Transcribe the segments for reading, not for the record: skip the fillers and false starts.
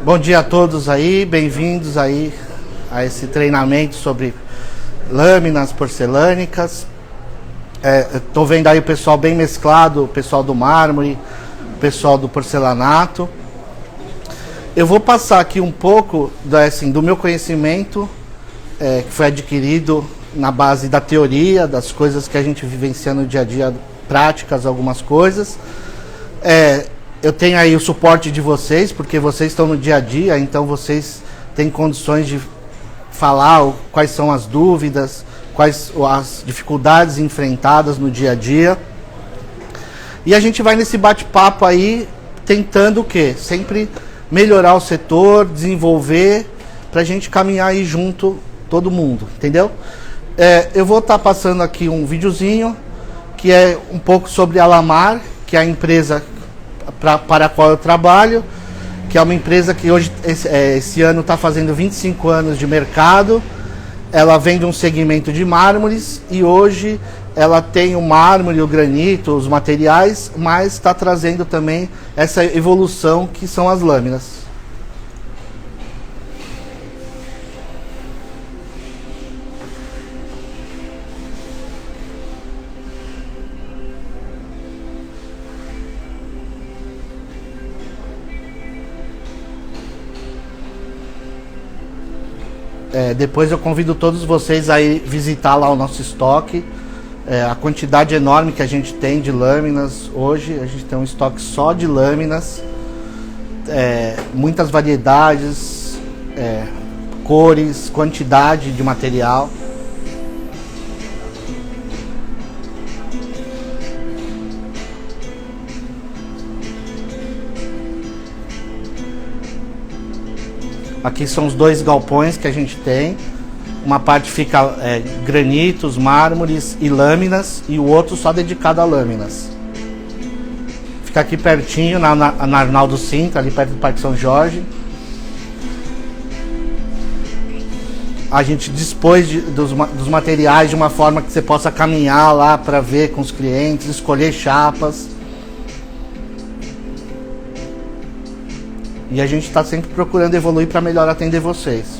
Bom dia a todos aí, bem-vindos aí a esse treinamento sobre lâminas porcelânicas. Estou vendo aí o pessoal bem mesclado, o pessoal do mármore, o pessoal do porcelanato. Eu vou passar aqui um pouco do meu conhecimento, que foi adquirido na base da teoria, das coisas que a gente vivencia no dia a dia, práticas, algumas coisas. Eu tenho aí o suporte de vocês, porque vocês estão no dia a dia, então vocês têm condições de falar quais são as dúvidas, quais as dificuldades enfrentadas no dia a dia. E a gente vai nesse bate-papo aí, tentando o quê? Sempre melhorar o setor, desenvolver, para a gente caminhar aí junto, todo mundo, entendeu? Eu vou estar passando aqui um videozinho, que é um pouco sobre a Lamar, que é a empresa para a qual eu trabalho, que é uma empresa que hoje, esse ano, está fazendo 25 anos de mercado. Ela vende um segmento de mármores e hoje ela tem o mármore, o granito, os materiais, mas está trazendo também essa evolução que são as lâminas. Depois eu convido todos vocês a ir visitar lá o nosso estoque. A quantidade enorme que a gente tem de lâminas hoje, a gente tem um estoque só de lâminas, muitas variedades, cores, quantidade de material. Aqui são os dois galpões que a gente tem. Uma parte fica granitos, mármores e lâminas, e o outro só dedicado a lâminas. Fica aqui pertinho, na Arnaldo Sintra, ali perto do Parque São Jorge. A gente dispôs dos materiais de uma forma que você possa caminhar lá para ver com os clientes, escolher chapas. E a gente está sempre procurando evoluir para melhor atender vocês.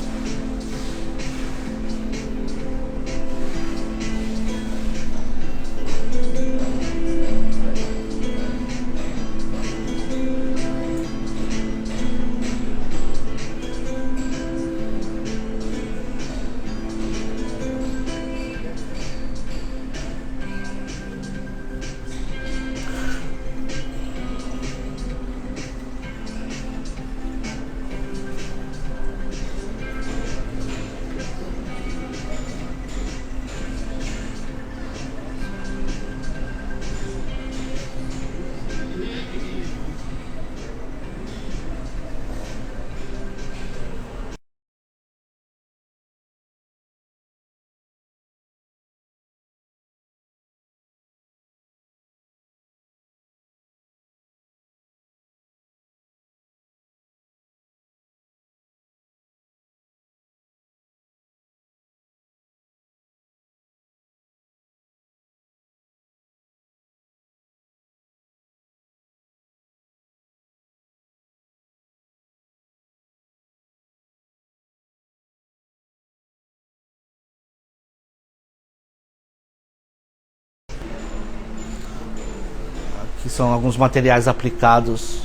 Que são alguns materiais aplicados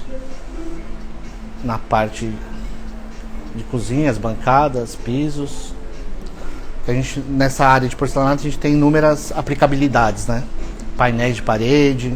na parte de cozinhas, bancadas, pisos. Nessa área de porcelanato a gente tem inúmeras aplicabilidades, né? Painéis de parede.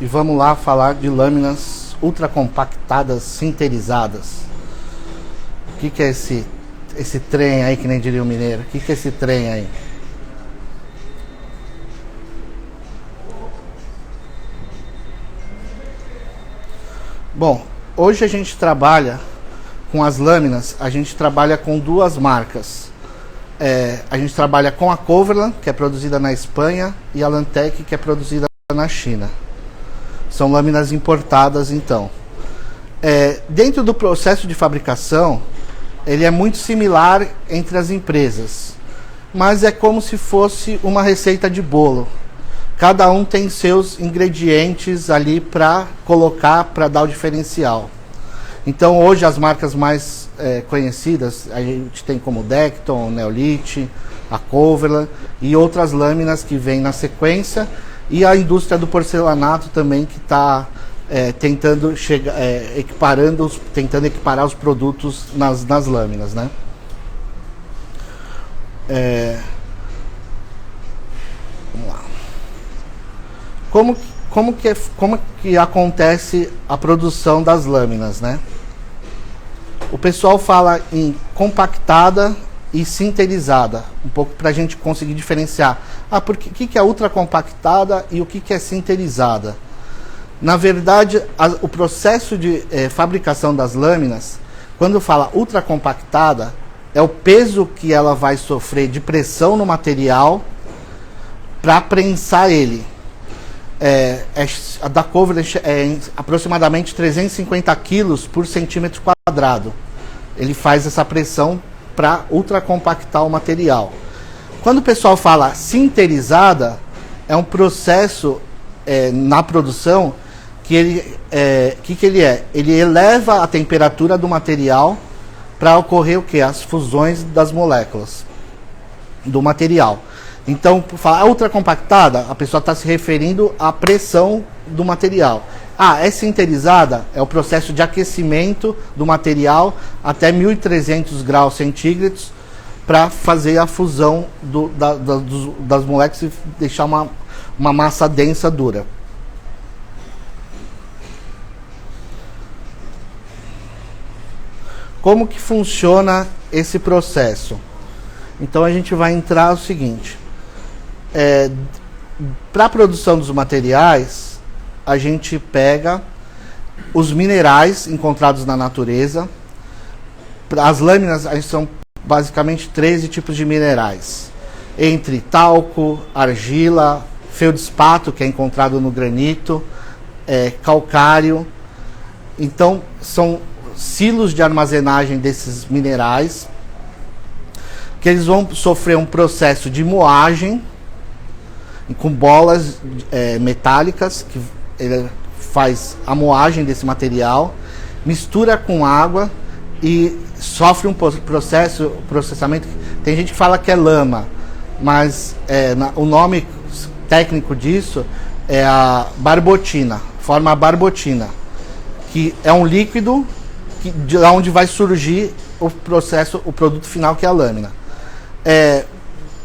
e vamos lá falar de lâminas ultracompactadas sinterizadas. O que é esse trem aí, que nem diria o mineiro? O que é esse trem aí? Bom, hoje a gente trabalha com as lâminas, a gente trabalha com duas marcas. A gente trabalha com a Coverlan, que é produzida na Espanha, e a Lantec, que é produzida na China. São lâminas importadas, então. Dentro do processo de fabricação, ele é muito similar entre as empresas, mas é como se fosse uma receita de bolo. Cada um tem seus ingredientes ali para colocar, para dar o diferencial. Então hoje as marcas mais conhecidas, a gente tem como Decton, Neolith, a Coverlan e outras lâminas que vêm na sequência, e a indústria do porcelanato também, que está tentando tentando equiparar os produtos nas lâminas, né? Vamos lá. Como que acontece a produção das lâminas, né? O pessoal fala em compactada e sinterizada, um pouco para a gente conseguir diferenciar. O que é ultracompactada e o que é sinterizada? Na verdade, o processo de fabricação das lâminas, quando fala ultracompactada, é o peso que ela vai sofrer de pressão no material para prensar ele. A da Coverlan é aproximadamente 350 kg por centímetro quadrado. Ele faz essa pressão para ultracompactar o material. Quando o pessoal fala sinterizada, é um processo na produção que ele ele eleva a temperatura do material para ocorrer o que? As fusões das moléculas do material. Então, falar ultracompactada, a pessoa está se referindo à pressão do material. É sinterizada, é o processo de aquecimento do material até 1.300 graus centígrados para fazer a fusão das moléculas e deixar uma massa densa, dura. Como que funciona esse processo? Então a gente vai entrar o seguinte. Para a produção dos materiais, a gente pega os minerais encontrados na natureza. As lâminas são basicamente 13 tipos de minerais, entre talco, argila, feldspato, que é encontrado no granito, calcário. Então são silos de armazenagem desses minerais, que eles vão sofrer um processo de moagem com bolas metálicas, que ele faz a moagem desse material, mistura com água e sofre um processamento. Tem gente que fala que é lama, mas o nome técnico disso é a barbotina, forma barbotina, que é um líquido de onde vai surgir o produto final, que é a lâmina.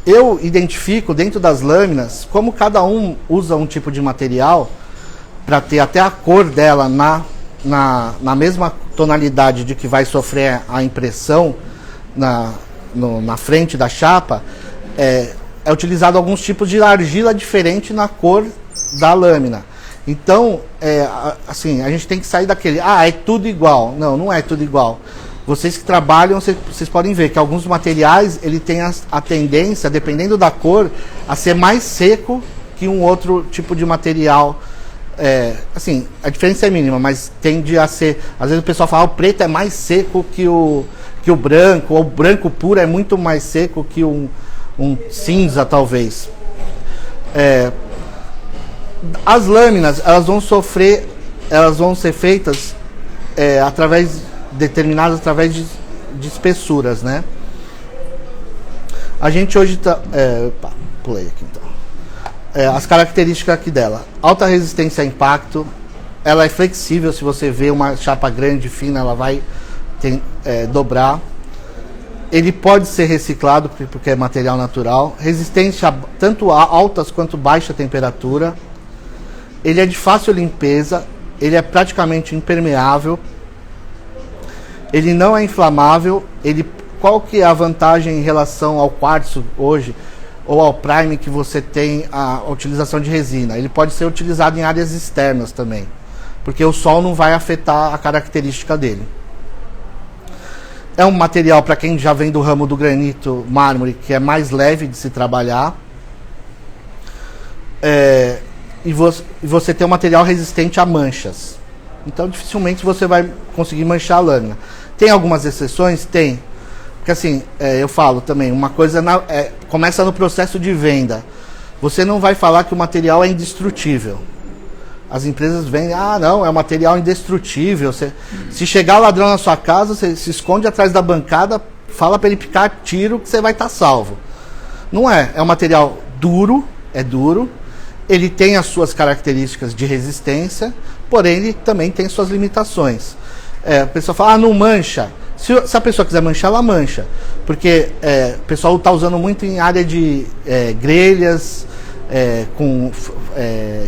Eu identifico dentro das lâminas como cada um usa um tipo de material para ter até a cor dela na mesma tonalidade de que vai sofrer a impressão na frente da chapa. É utilizado alguns tipos de argila diferente na cor da lâmina. Então, assim, a gente tem que sair daquele, é tudo igual. Não, não é tudo igual. Vocês que trabalham, vocês podem ver que alguns materiais, ele tem a tendência, dependendo da cor, a ser mais seco que um outro tipo de material. Assim, a diferença é mínima, mas tende a ser... Às vezes o pessoal fala, o preto é mais seco que o branco, ou o branco puro é muito mais seco que um cinza, talvez. As lâminas, elas vão ser feitas determinadas através de espessuras, né? A gente hoje tá... pulei aqui então. As características aqui dela: alta resistência a impacto, ela é flexível. Se você vê uma chapa grande, fina, ela vai dobrar. Ele pode ser reciclado porque é material natural. Resistência tanto a altas quanto baixa temperatura. Ele é de fácil limpeza, ele é praticamente impermeável, ele não é inflamável. Qual que é a vantagem em relação ao quartzo hoje, ou ao prime, que você tem a utilização de resina? Ele pode ser utilizado em áreas externas também, porque o sol não vai afetar a característica dele. É um material, para quem já vem do ramo do granito mármore, que é mais leve de se trabalhar. E você tem um material resistente a manchas. Então dificilmente você vai conseguir manchar a lâmina. Tem algumas exceções? Tem. Porque assim, eu falo também, uma coisa começa no processo de venda. Você não vai falar que o material é indestrutível. As empresas vendem, não, é um material indestrutível. Se chegar ladrão na sua casa, você se esconde atrás da bancada, fala para ele picar tiro que você vai estar salvo. Não é. É um material duro, é duro. Ele tem as suas características de resistência, porém ele também tem suas limitações. A pessoa fala, não mancha. Se a pessoa quiser manchar, ela mancha. Porque o pessoal está usando muito em área de grelhas, com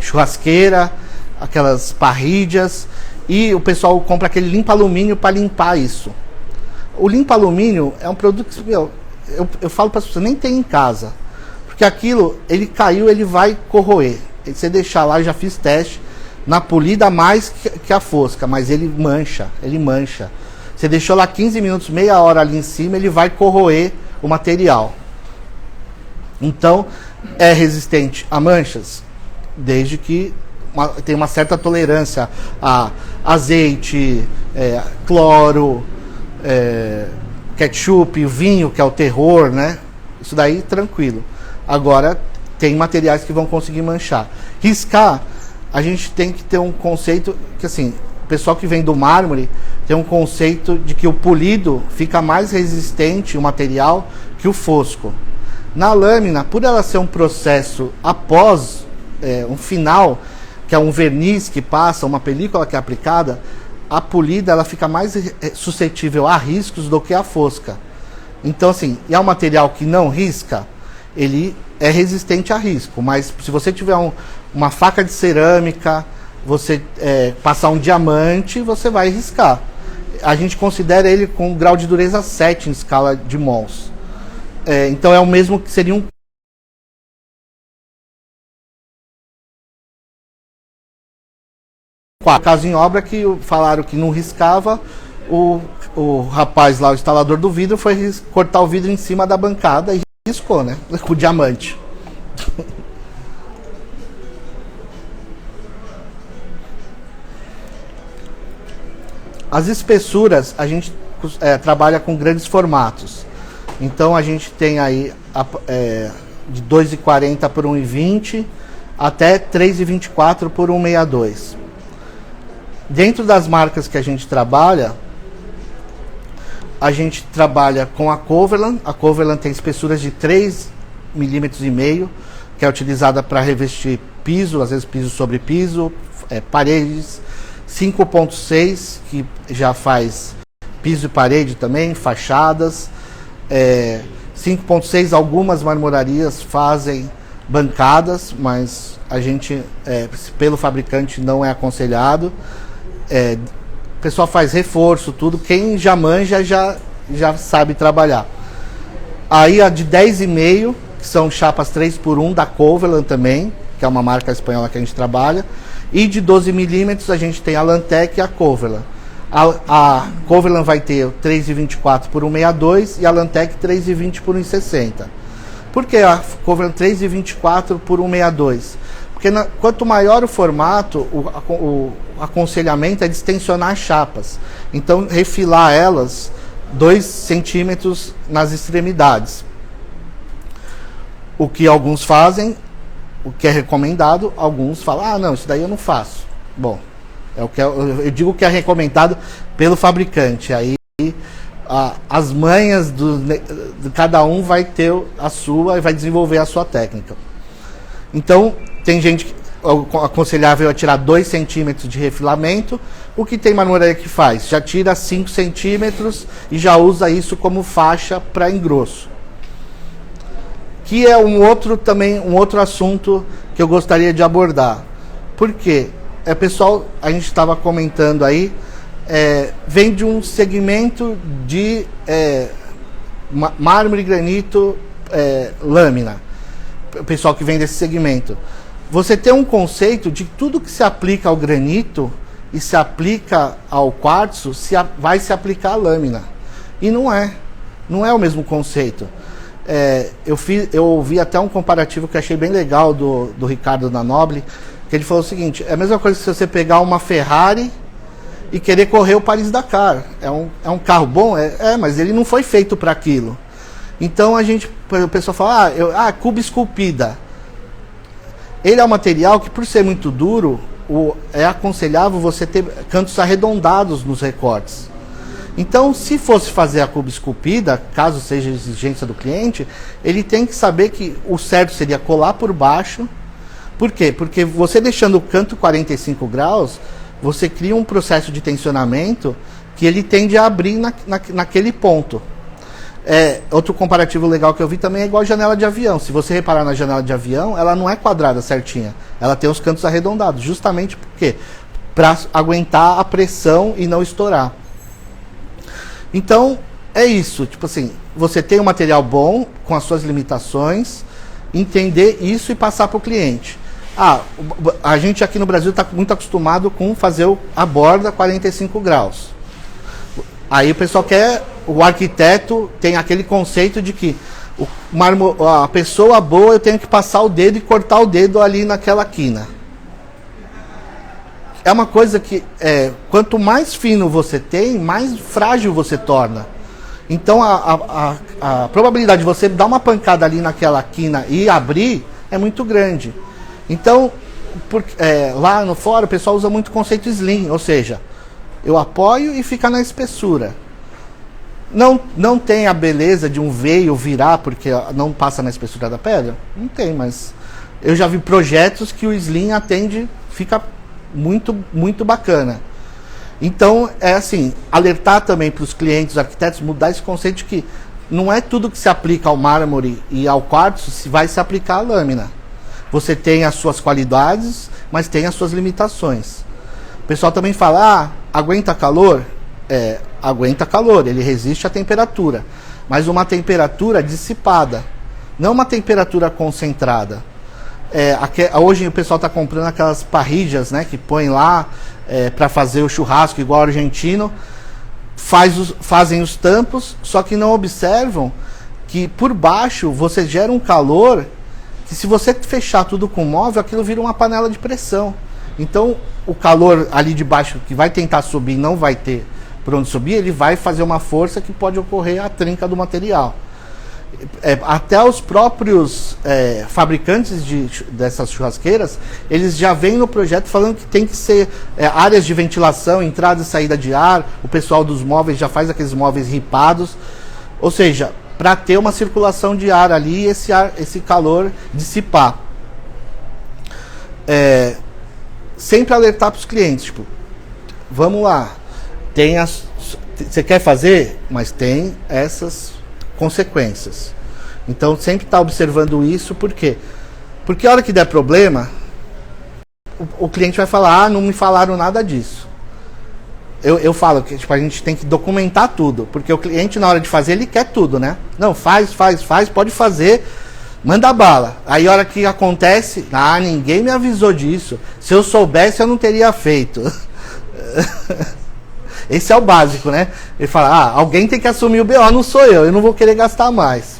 churrasqueira, aquelas parrídias, e o pessoal compra aquele limpa-alumínio para limpar isso. O limpa-alumínio é um produto que eu falo para as pessoas, nem tem em casa. Porque aquilo, ele caiu, ele vai corroer. Você deixar lá, eu já fiz teste, na polida mais que a fosca, mas ele mancha. Você deixou lá 15 minutos, meia hora ali em cima, ele vai corroer o material. Então, é resistente a manchas, desde que tem uma certa tolerância a azeite, cloro, ketchup, vinho, que é o terror, né? Isso daí, tranquilo. Agora, tem materiais que vão conseguir manchar. Riscar, a gente tem que ter um conceito que, assim, o pessoal que vem do mármore tem um conceito de que o polido fica mais resistente, o material, que o fosco. Na lâmina, por ela ser um processo após um final, que é um verniz que passa, uma película que é aplicada, a polida ela fica mais suscetível a riscos do que a fosca. Então, assim, é um material que não risca, ele é resistente a risco, mas se você tiver uma faca de cerâmica, você passar um diamante, você vai riscar. A gente considera ele com grau de dureza 7 em escala de mols. Então é o mesmo que seria um caso em obra que falaram que não riscava, o rapaz lá, o instalador do vidro, foi cortar o vidro em cima da bancada e riscou, né? Com o diamante. As espessuras, a gente trabalha com grandes formatos. Então a gente tem aí de 2,40 por 1,20 até 3,24 por 1,62. Dentro das marcas que a gente trabalha com a Coverland. A Coverland tem espessuras de 3,5 mm, que é utilizada para revestir piso, às vezes piso sobre piso, paredes. 5,6, que já faz piso e parede também, fachadas. 5,6, algumas marmorarias fazem bancadas, mas a gente, pelo fabricante, não é aconselhado. O pessoal faz reforço, tudo. Quem já manja já sabe trabalhar. Aí a de 10,5, que são chapas 3x1 da Coverland também, que é uma marca espanhola que a gente trabalha. E de 12 mm a gente tem a Lantec e a Coverland. A Coverland vai ter 3,24 por 1,62 e a Lantec 3,20 por 1,60. Por que a Coverland 3,24 por 1,62? Porque quanto maior o formato, o aconselhamento é distensionar as chapas. Então, refilar elas 2 centímetros nas extremidades. O que alguns fazem, o que é recomendado, alguns falam, não, isso daí eu não faço. Bom, eu digo que é recomendado pelo fabricante. Aí as manhas de cada um vai ter a sua e vai desenvolver a sua técnica. Então, tem gente que aconselhável é tirar 2 centímetros de refilamento. O que tem marmoraria que faz? Já tira 5 centímetros e já usa isso como faixa para engrosso. Que é um outro assunto que eu gostaria de abordar. Por quê? Pessoal, a gente estava comentando aí, vem de um segmento de mármore, granito, lâmina. O pessoal que vem desse segmento. Você tem um conceito de tudo que se aplica ao granito e se aplica ao quartzo, vai se aplicar à lâmina. E não é o mesmo conceito. Eu ouvi até um comparativo que achei bem legal do Ricardo Danoble, que ele falou o seguinte: é a mesma coisa que se você pegar uma Ferrari e querer correr o Paris-Dakar. É um carro bom? Mas ele não foi feito para aquilo. Então o pessoal fala, cuba esculpida. Ele é um material que, por ser muito duro, é aconselhável você ter cantos arredondados nos recortes. Então, se fosse fazer a cuba esculpida, caso seja a exigência do cliente, ele tem que saber que o certo seria colar por baixo. Por quê? Porque você deixando o canto 45 graus, você cria um processo de tensionamento que ele tende a abrir naquele ponto. Outro comparativo legal que eu vi também é igual a janela de avião. Se você reparar na janela de avião, ela não é quadrada certinha. Ela tem os cantos arredondados, justamente porque para aguentar a pressão e não estourar. Então, é isso. Tipo assim, você tem um material bom, com as suas limitações, entender isso e passar para o cliente. A gente aqui no Brasil está muito acostumado com fazer a borda 45 graus. Aí o pessoal o arquiteto tem aquele conceito de que a pessoa boa, eu tenho que passar o dedo e cortar o dedo ali naquela quina. É uma coisa que, quanto mais fino você tem, mais frágil você torna. Então a probabilidade de você dar uma pancada ali naquela quina e abrir é muito grande. Então, lá no fora o pessoal usa muito o conceito slim, ou seja, eu apoio e fica na espessura. Não tem a beleza de um veio virar porque não passa na espessura da pedra? Não tem, mas eu já vi projetos que o slim atende, fica muito, muito bacana. Então, alertar também para os clientes, os arquitetos, mudar esse conceito de que não é tudo que se aplica ao mármore e ao quartzo se vai se aplicar à lâmina. Você tem as suas qualidades, mas tem as suas limitações. O pessoal também fala, aguenta calor? Aguenta calor, ele resiste à temperatura, mas uma temperatura dissipada, não uma temperatura concentrada. Hoje o pessoal está comprando aquelas parrillas, né, que põe lá para fazer o churrasco igual argentino, fazem os tampos, só que não observam que por baixo você gera um calor que, se você fechar tudo com móvel, aquilo vira uma panela de pressão. Então o calor ali de baixo que vai tentar subir, não vai ter por onde subir, ele vai fazer uma força que pode ocorrer a trinca do material. Até os próprios fabricantes dessas churrasqueiras, eles já vêm no projeto falando que tem que ser áreas de ventilação, entrada e saída de ar. O pessoal dos móveis já faz aqueles móveis ripados, ou seja, para ter uma circulação de ar ali e esse calor dissipar. Sempre alertar para os clientes, tipo, vamos lá, você quer fazer, mas tem essas consequências. Então sempre está observando isso. Por quê? Porque a hora que der problema, o cliente vai falar, não me falaram nada disso. Eu falo que a gente tem que documentar tudo, porque o cliente, na hora de fazer, ele quer tudo, né? Não, faz, pode fazer, manda bala. Aí a hora que acontece, ninguém me avisou disso. Se eu soubesse, eu não teria feito. Esse é o básico, né? Ele fala, alguém tem que assumir o BO, não sou eu não vou querer gastar mais.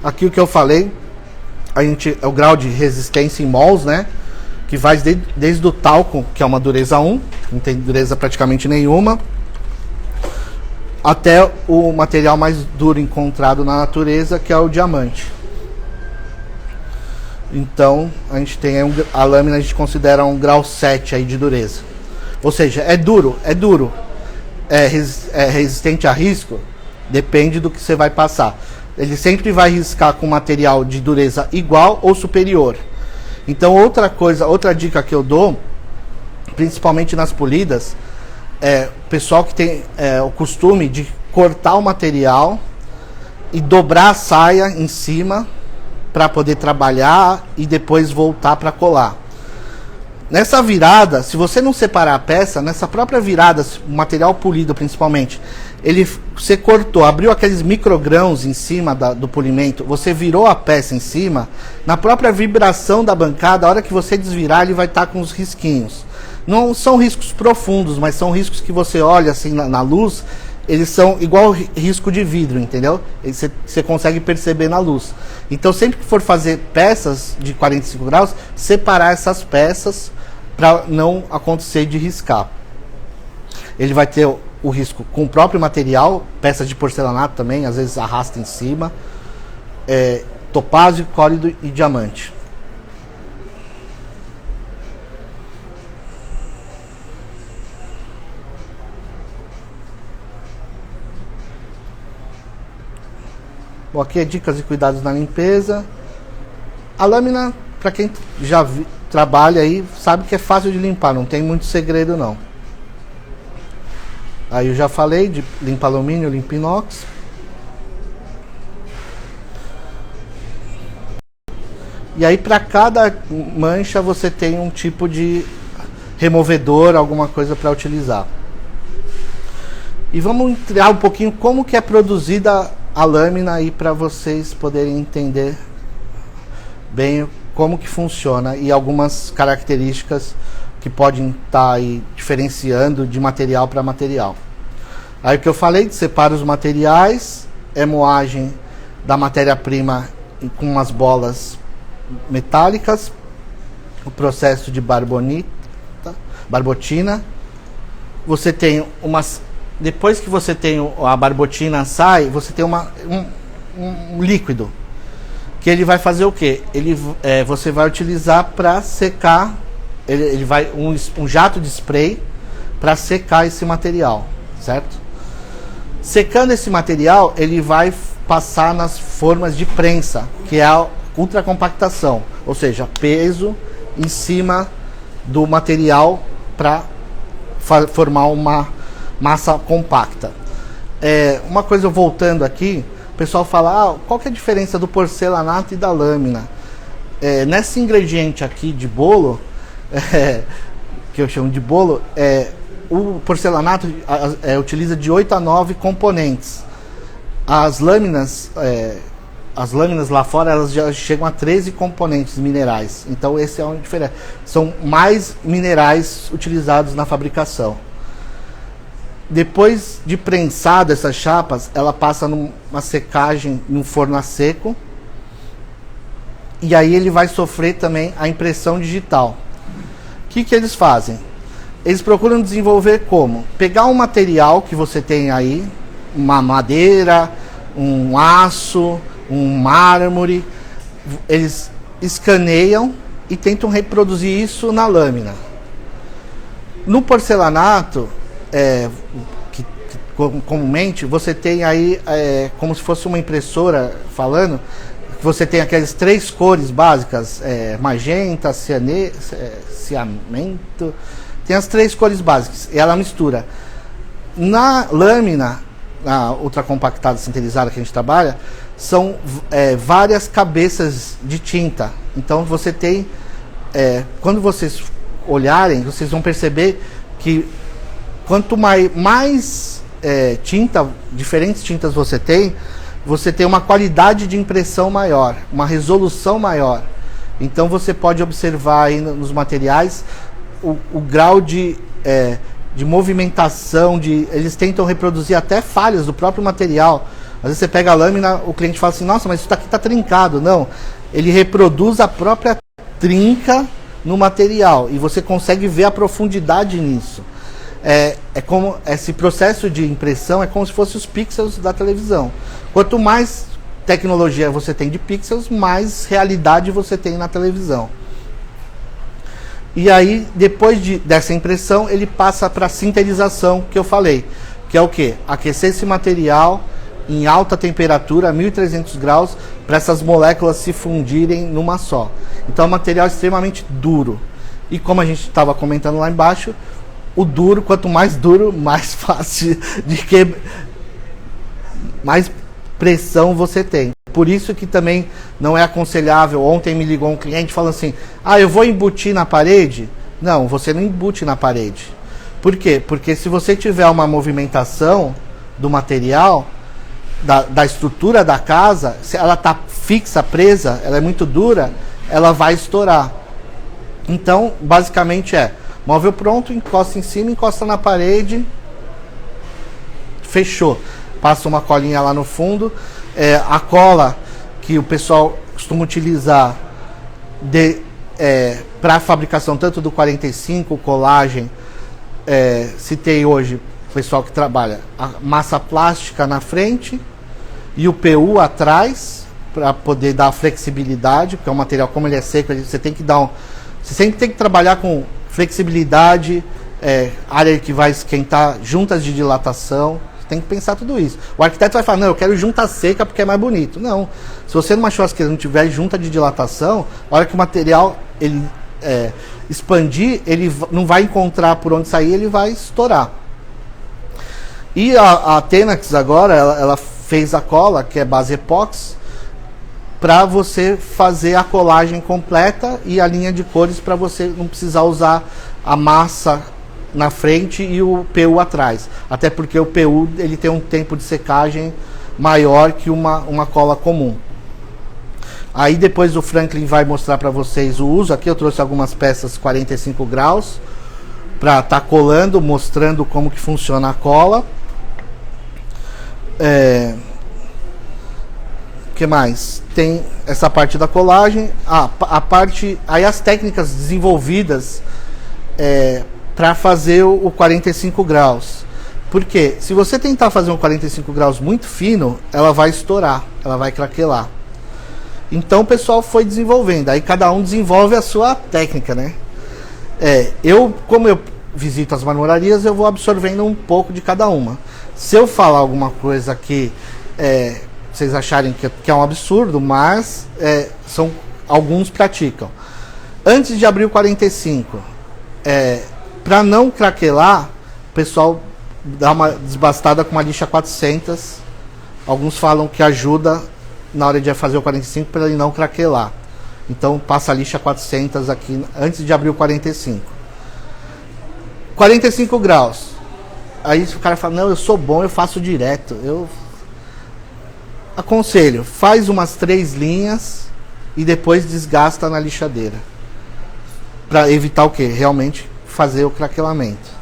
Aqui o que eu falei, é o grau de resistência em mols, né? Que vai desde o talco, que é uma dureza 1, não tem dureza praticamente nenhuma, até o material mais duro encontrado na natureza, que é o diamante. Então, a gente tem a lâmina, a gente considera um grau 7 aí de dureza. Ou seja, é duro. É resistente a risco? Depende do que você vai passar. Ele sempre vai riscar com material de dureza igual ou superior. Então outra dica que eu dou, principalmente nas polidas, o pessoal que tem o costume de cortar o material e dobrar a saia em cima para poder trabalhar e depois voltar para colar. Nessa virada, se você não separar a peça, nessa própria virada, o material polido principalmente, você cortou, abriu aqueles microgrãos em cima do polimento, você virou a peça em cima, na própria vibração da bancada, a hora que você desvirar, ele vai estar com os risquinhos. Não são riscos profundos, mas são riscos que você olha assim na luz, eles são igual risco de vidro, entendeu? Você consegue perceber na luz. Então, sempre que for fazer peças de 45 graus, separar essas peças para não acontecer de riscar. Ele vai ter o risco com o próprio material, peças de porcelanato também, às vezes arrasta em cima, topázio, córido e diamante. Bom, aqui é dicas e cuidados na limpeza. A lâmina, para quem já trabalha aí, sabe que é fácil de limpar, não tem muito segredo não. Aí eu já falei de limpa alumínio, limpa inox. E aí para cada mancha você tem um tipo de removedor, alguma coisa para utilizar. E vamos entrar um pouquinho como que é produzida a lâmina aí para vocês poderem entender bem como que funciona e algumas características que podem estar aí diferenciando de material para material. Aí o que eu falei, separa os materiais, moagem da matéria-prima com umas bolas metálicas, o processo de barbotina. Você tem umas... Depois que você tem a barbotina sai, você tem um líquido que ele vai fazer o que? Você vai utilizar para secar, ele vai um jato de spray para secar esse material, certo? Secando esse material, ele vai passar nas formas de prensa, que é a ultracompactação, ou seja, peso em cima do material para formar uma massa compacta. Uma coisa, voltando aqui, o pessoal fala, qual que é a diferença do porcelanato e da lâmina? Nesse ingrediente aqui de bolo, que eu chamo de bolo, o porcelanato utiliza de 8 a 9 componentes. As lâminas lá fora, elas já chegam a 13 componentes minerais. Então esse é uma diferença. São mais minerais utilizados na fabricação. Depois de prensado essas chapas, ela passa numa secagem no forno a seco. E aí ele vai sofrer também a impressão digital. O que eles fazem? Eles procuram desenvolver como? Pegar um material que você tem aí, uma madeira, um aço, um mármore. Eles escaneiam e tentam reproduzir isso na lâmina. No porcelanato, comumente você tem aí como se fosse uma impressora falando, você tem aquelas 3 cores básicas, magenta, ciamento, tem as 3 cores básicas e ela mistura. Na lâmina, na ultracompactada sinterizada que a gente trabalha, são várias cabeças de tinta. Então você tem, quando vocês olharem, vocês vão perceber que quanto mais tinta, diferentes tintas você tem uma qualidade de impressão maior, uma resolução maior. Então você pode observar aí nos materiais o grau de movimentação, eles tentam reproduzir até falhas do próprio material. Às vezes você pega a lâmina, o cliente fala assim, nossa, mas isso aqui está trincado. Não, ele reproduz a própria trinca no material e você consegue ver a profundidade nisso. Como esse processo de impressão é como se fosse os pixels da televisão. Quanto mais tecnologia você tem de pixels, mais realidade você tem na televisão. E aí, depois dessa impressão, ele passa para a sinterização que eu falei, que é o quê? Aquecer esse material em alta temperatura, 1300 graus, para essas moléculas se fundirem numa só. Então é um material extremamente duro. E como a gente estava comentando lá embaixo, o duro, quanto mais duro, mais fácil de quebrar, mais pressão você tem. Por isso que também não é aconselhável. Ontem me ligou um cliente falando assim, eu vou embutir na parede. Não, você não embute na parede. Por quê? Porque se você tiver uma movimentação do material, da estrutura da casa, se ela está fixa, presa, ela é muito dura, ela vai estourar. Então, basicamente móvel pronto, encosta em cima, encosta na parede, fechou. Passa uma colinha lá no fundo. A cola que o pessoal costuma utilizar para a fabricação tanto do 45, colagem, citei hoje o pessoal que trabalha a massa plástica na frente e o PU atrás, para poder dar flexibilidade, porque é um material, como ele é seco, você tem que você sempre tem que trabalhar com flexibilidade, área que vai esquentar, juntas de dilatação. Você tem que pensar tudo isso. O arquiteto vai falar, não, eu quero junta seca porque é mais bonito. Não, se você numa churrasqueira não tiver junta de dilatação, a hora que o material ele expandir, ele não vai encontrar por onde sair, ele vai estourar. E a Tenax agora, ela fez a cola, que é base epóxi, para você fazer a colagem completa e a linha de cores, para você não precisar usar a massa na frente e o PU atrás. Até porque o PU ele tem um tempo de secagem maior que uma cola comum. Aí depois o Franklin vai mostrar para vocês o uso. Aqui eu trouxe algumas peças 45 graus para estar colando, mostrando como que funciona a cola. Que mais? Tem essa parte da colagem, a parte, aí as técnicas desenvolvidas para fazer o 45 graus. Porque se você tentar fazer um 45 graus muito fino, ela vai estourar, ela vai craquelar. Então o pessoal foi desenvolvendo, aí cada um desenvolve a sua técnica, né? Como eu visito as marmorarias, eu vou absorvendo um pouco de cada uma. Se eu falar alguma coisa que vocês acharem que é um absurdo, mas alguns praticam. Antes de abrir o 45, para não craquelar, o pessoal dá uma desbastada com uma lixa 400. Alguns falam que ajuda na hora de fazer o 45 para ele não craquelar. Então passa a lixa 400 aqui antes de abrir o 45. 45 graus. Aí o cara fala, não, eu sou bom, eu faço direto. Eu aconselho, faz umas 3 linhas e depois desgasta na lixadeira. Para evitar o que? Realmente fazer o craquelamento.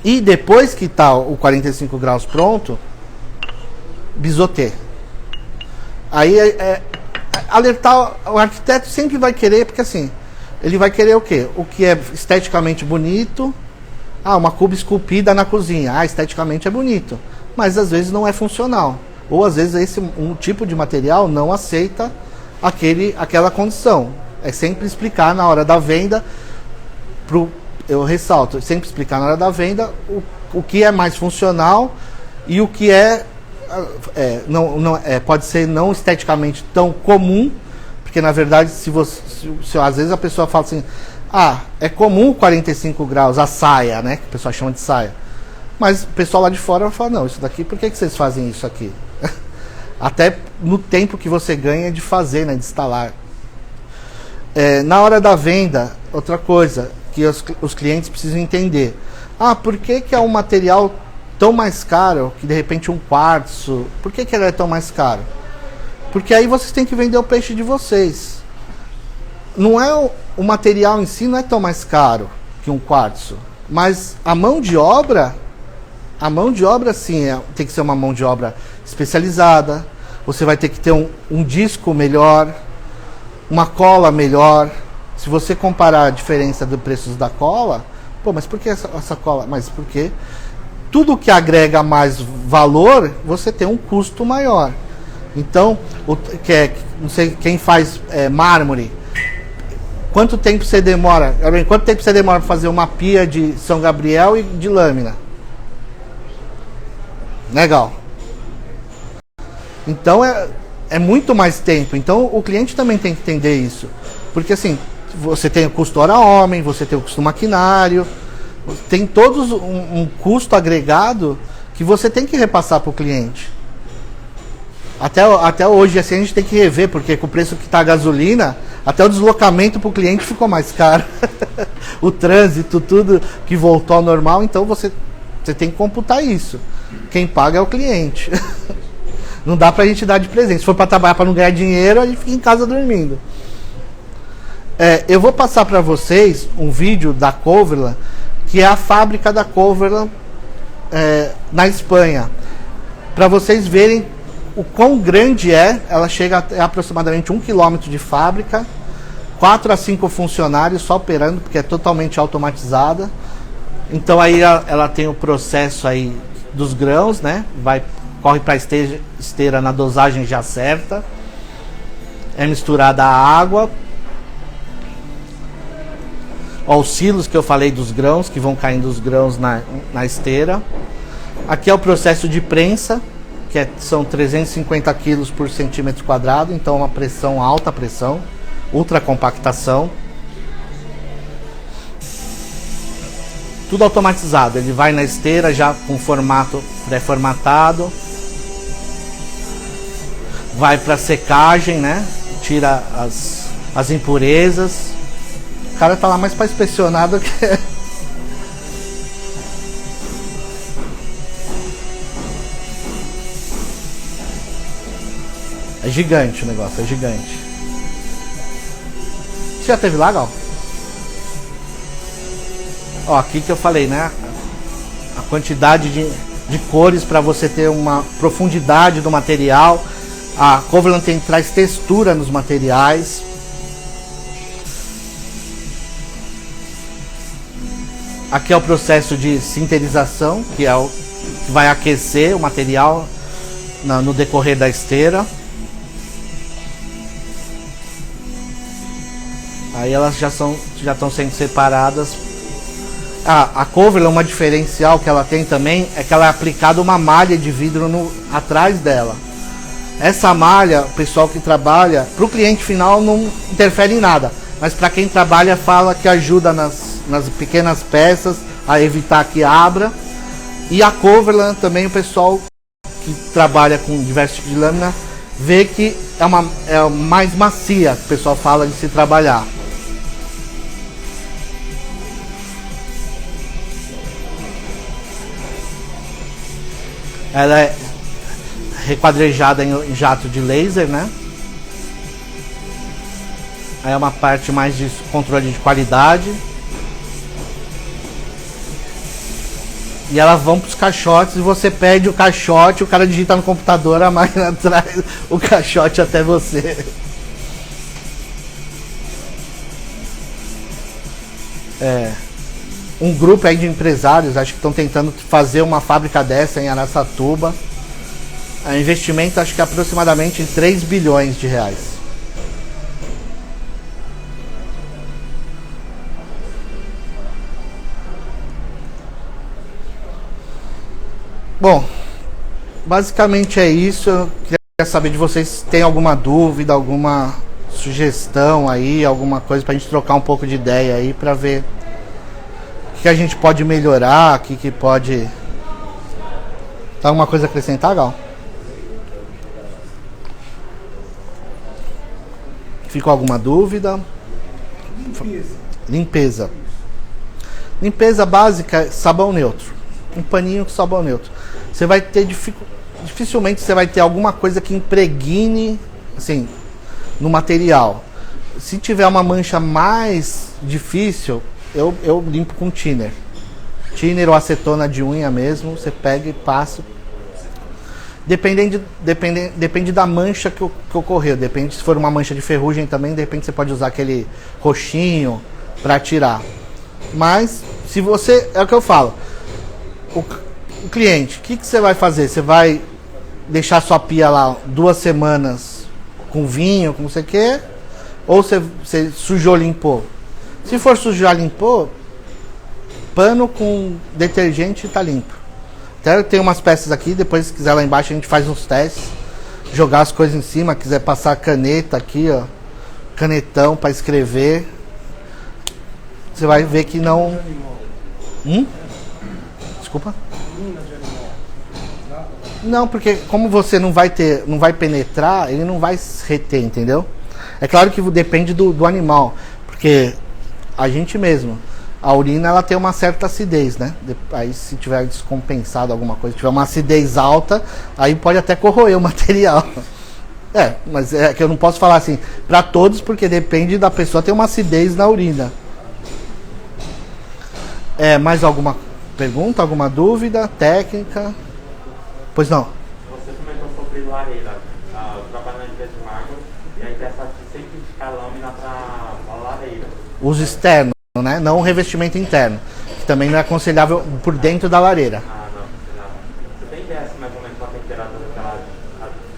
E depois que está o 45 graus pronto, biseauté. Aí alertar, o arquiteto sempre vai querer, porque assim, ele vai querer o quê? O que é esteticamente bonito. Uma cuba esculpida na cozinha. Esteticamente é bonito, mas às vezes não é funcional. Ou às vezes um tipo de material não aceita aquela condição. É sempre explicar na hora da venda, eu ressalto, sempre explicar na hora da venda o que é mais funcional e o que pode ser não esteticamente tão comum, porque na verdade se às vezes a pessoa fala assim, é comum 45 graus, a saia, né, que o pessoal chama de saia, mas o pessoal lá de fora fala, não, isso daqui, por que vocês fazem isso aqui? Até no tempo que você ganha de fazer, né, de instalar. Na hora da venda, outra coisa que os clientes precisam entender, por que é um material tão mais caro que de repente um quartzo, por que ele é tão mais caro? Porque aí vocês têm que vender o peixe de vocês. Não é o material em si, não é tão mais caro que um quartzo, mas a mão de obra sim, tem que ser uma mão de obra especializada. Você vai ter que ter um disco melhor, uma cola melhor. Se você comparar a diferença dos preços da cola, mas por que essa cola? Mas porque tudo que agrega mais valor, você tem um custo maior. Então, não sei quem faz mármore, quanto tempo você demora para fazer uma pia de São Gabriel e de lâmina? Legal. Então é muito mais tempo. Então o cliente também tem que entender isso. Porque assim, você tem o custo hora homem, você tem o custo maquinário, tem todos um custo agregado que você tem que repassar para o cliente. Até hoje assim, a gente tem que rever, porque com o preço que está a gasolina, até o deslocamento para o cliente ficou mais caro. O trânsito, tudo que voltou ao normal, então você tem que computar isso. Quem paga é o cliente. Não dá pra gente dar de presente. Se for para trabalhar para não ganhar dinheiro, a gente fica em casa dormindo. Eu vou passar para vocês um vídeo da Coverlan, que é a fábrica da Coverlan na Espanha. Para vocês verem o quão grande é. Ela chega a aproximadamente 1 km de fábrica, 4 a 5 funcionários só operando, porque é totalmente automatizada. Então aí ela tem o processo aí dos grãos, né? Corre para a esteira na dosagem já certa. É misturada a água. Ó, os silos que eu falei dos grãos, que vão caindo os grãos na esteira. Aqui é o processo de prensa, que são 350 kg por centímetro quadrado, então uma pressão, alta pressão, ultra compactação. Tudo automatizado, ele vai na esteira já com formato pré-formatado. Vai para secagem, né? Tira as impurezas. O cara tá lá mais para inspecionar do que... É gigante o negócio, é gigante. Você já teve lá, Gal? Ó, aqui que eu falei, né? A quantidade de cores para você ter uma profundidade do material. A Coverlan traz textura nos materiais. Aqui é o processo de sinterização, que é o que vai aquecer o material no decorrer da esteira. Aí elas já estão sendo separadas. A Coverlan, uma diferencial que ela tem também é que ela é aplicada uma malha de vidro atrás dela. Essa malha, o pessoal que trabalha, para o cliente final não interfere em nada, mas para quem trabalha fala que ajuda nas pequenas peças a evitar que abra. E a Coverlan também, o pessoal que trabalha com diversos tipos de lâmina vê que é mais macia, o pessoal fala de se trabalhar. Ela é requadrejada em jato de laser, né? Aí é uma parte mais de controle de qualidade. E elas vão para os caixotes e você pede o caixote, o cara digita no computador, a máquina traz o caixote até você. Um grupo aí de empresários, acho que estão tentando fazer uma fábrica dessa em Araçatuba. O investimento acho que é aproximadamente 3 bilhões de reais. Bom, basicamente é isso. Eu queria saber de vocês se tem alguma dúvida, alguma sugestão aí, alguma coisa pra gente trocar um pouco de ideia aí pra ver o que a gente pode melhorar, o que pode... Tem alguma coisa a acrescentar, Gal? Ficou alguma dúvida? Limpeza. Limpeza básica, sabão neutro. Um paninho com sabão neutro. Você vai ter dificilmente você vai ter alguma coisa que impregne assim no material. Se tiver uma mancha mais difícil, eu limpo com thinner. Thinner ou acetona de unha mesmo, você pega e passa. Depende da mancha que ocorreu. Depende se for uma mancha de ferrugem também, de repente você pode usar aquele roxinho para tirar. Mas se você, é o que eu falo, o cliente, o que você vai fazer? Você vai deixar sua pia lá 2 semanas com vinho, com não sei o que, ou você sujou, limpou? Se for sujar, limpou, pano com detergente tá limpo. Até tem umas peças aqui, depois se quiser lá embaixo a gente faz uns testes. jogar as coisas em cima, quiser passar caneta aqui, ó, canetão para escrever, você vai ver que não... Desculpa? Não, porque como você não vai penetrar, ele não vai reter, entendeu? É claro que depende do animal, porque a gente mesmo, a urina ela tem uma certa acidez, né? Aí se tiver descompensado alguma coisa, tiver uma acidez alta, aí pode até corroer o material. Mas é que eu não posso falar assim para todos, porque depende da pessoa ter uma acidez na urina. Mais alguma pergunta, alguma dúvida técnica? Pois não. Você comentou sobre lareira, trabalhando na empresa de mármore, e a intenção de sempre ficar lâmina para a lareira. Uso externo, né? Não o revestimento interno, que também não é aconselhável por dentro da lareira. Não. Você tem ideia mais ou menos qual a temperatura que ela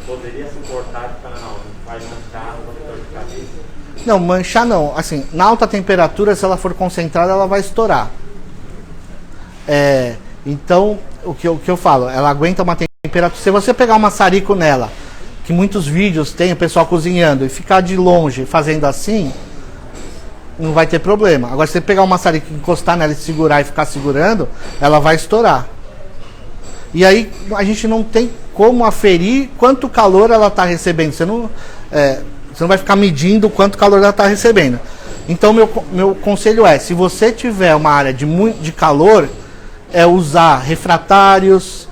poderia se importar, não vai manchar, não vai ter dor de cabeça? Não, manchar não. Assim, na alta temperatura, se ela for concentrada, ela vai estourar. Então, o que eu falo, ela aguenta uma temperatura. Se você pegar um maçarico nela, que muitos vídeos tem o pessoal cozinhando, e ficar de longe fazendo assim, não vai ter problema. Agora, se você pegar um maçarico, encostar nela e segurar e ficar segurando, ela vai estourar. E aí, a gente não tem como aferir quanto calor ela está recebendo. Você não vai ficar medindo quanto calor ela está recebendo. Então, meu conselho se você tiver uma área de calor, usar refratários,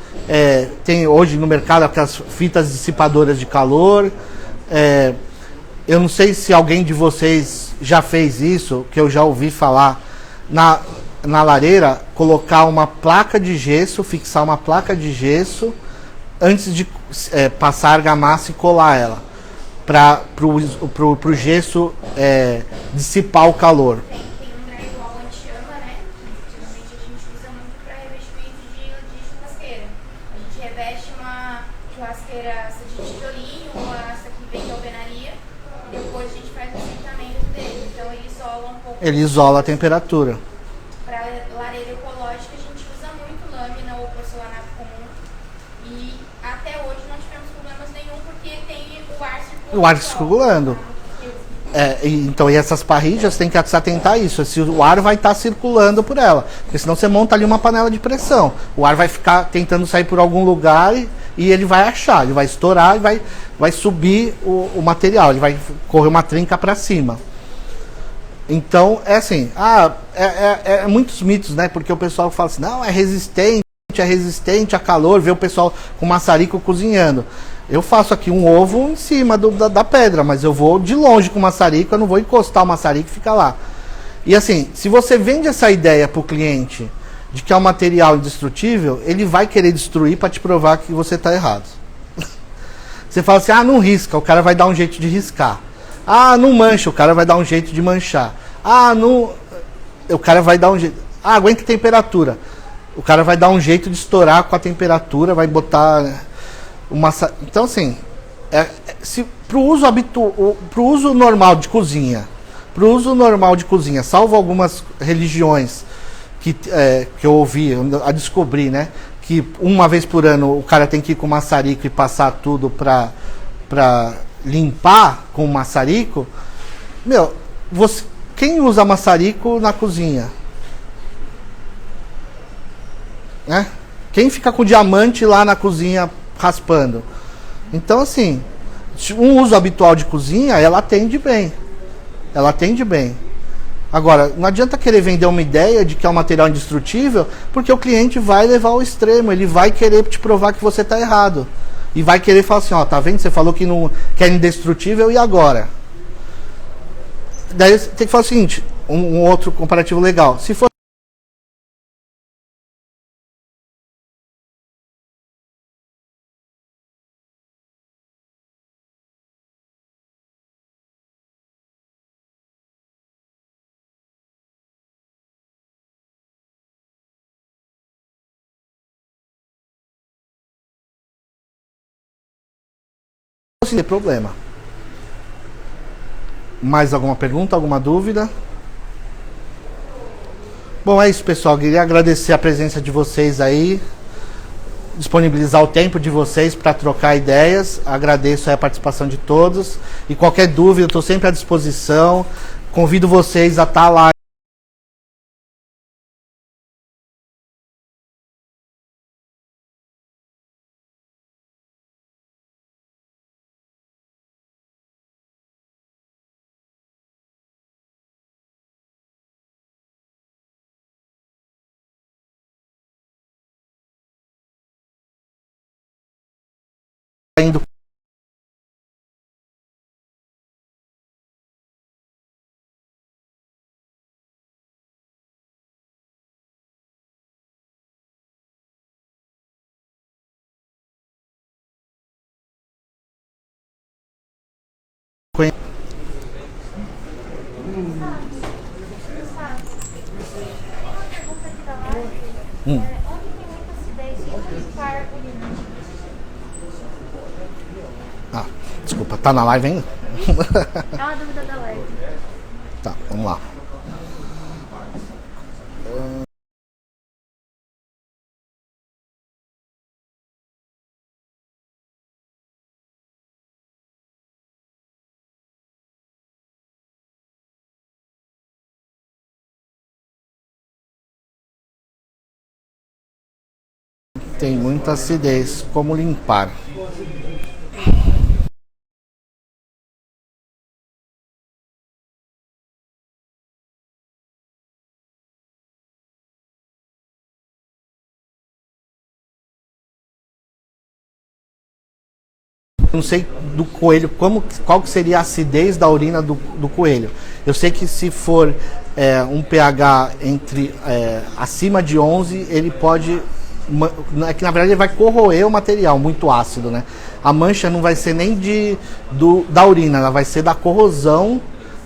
tem hoje no mercado aquelas fitas dissipadoras de calor. Eu não sei se alguém de vocês já fez isso, que eu já ouvi falar, na lareira, colocar uma placa de gesso, fixar uma placa de gesso, antes de passar argamassa e colar ela, para o gesso dissipar o calor. Ele isola a temperatura. Para lareira ecológica, a gente usa muito lâmina ou porcelanato comum. E até hoje não tivemos problemas nenhum, porque tem o ar circulando. O ar circulando. Então, e essas parrilhas tem que se atentar a isso. Se o ar vai estar circulando por ela. Porque senão você monta ali uma panela de pressão. O ar vai ficar tentando sair por algum lugar e ele vai achar. Ele vai estourar e vai subir o material. Ele vai correr uma trinca para cima. Então, assim, muitos mitos, né? Porque o pessoal fala assim, não, é resistente a calor, vê o pessoal com maçarico cozinhando. Eu faço aqui um ovo em cima da pedra, mas eu vou de longe com o maçarico, eu não vou encostar o maçarico e ficar lá. E assim, se você vende essa ideia para o cliente de que é um material indestrutível, ele vai querer destruir para te provar que você está errado. Você fala assim, não risca, o cara vai dar um jeito de riscar. Não mancha, o cara vai dar um jeito de manchar. O cara vai dar um jeito. Aguenta a temperatura. O cara vai dar um jeito de estourar com a temperatura, vai botar uma... Então, assim, pro uso normal de cozinha, salvo algumas religiões que eu ouvi, a descobrir, né? Que uma vez por ano o cara tem que ir com maçarico e passar tudo pra limpar com maçarico. Quem usa maçarico na cozinha? Quem fica com diamante lá na cozinha raspando? Então, assim, um uso habitual de cozinha, ela atende bem. Agora, não adianta querer vender uma ideia de que é um material indestrutível, porque o cliente vai levar ao extremo, ele vai querer te provar que você está errado. E vai querer falar assim, tá vendo? Você falou que é indestrutível, e agora? Daí você tem que falar o seguinte, um outro comparativo legal. Se for sem problema. Mais alguma pergunta, alguma dúvida? Bom, é isso, pessoal. Queria agradecer a presença de vocês aí. disponibilizar o tempo de vocês para trocar ideias. Agradeço a participação de todos. E qualquer dúvida, eu estou sempre à disposição. Convido vocês a estar lá indo. Ah, desculpa, tá na live ainda? É uma dúvida da live. Tá, vamos lá. Tem muita acidez. Como limpar? Não sei do coelho, qual que seria a acidez da urina do coelho. Eu sei que se for um pH acima de 11, ele pode... É que na verdade ele vai corroer o material, muito ácido, né? A mancha não vai ser nem da urina, ela vai ser da corrosão,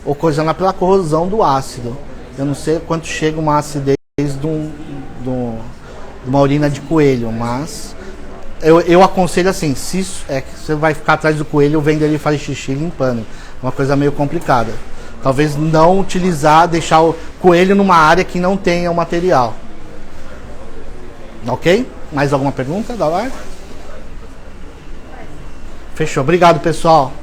ocasionada pela corrosão do ácido. Eu não sei quanto chega uma acidez de uma urina de coelho, mas... Eu aconselho assim, se você vai ficar atrás do coelho, vendo ele fazer xixi limpando. É uma coisa meio complicada. Talvez não utilizar, deixar o coelho numa área que não tenha o material. Ok? Mais alguma pergunta da live? Fechou. Obrigado, pessoal.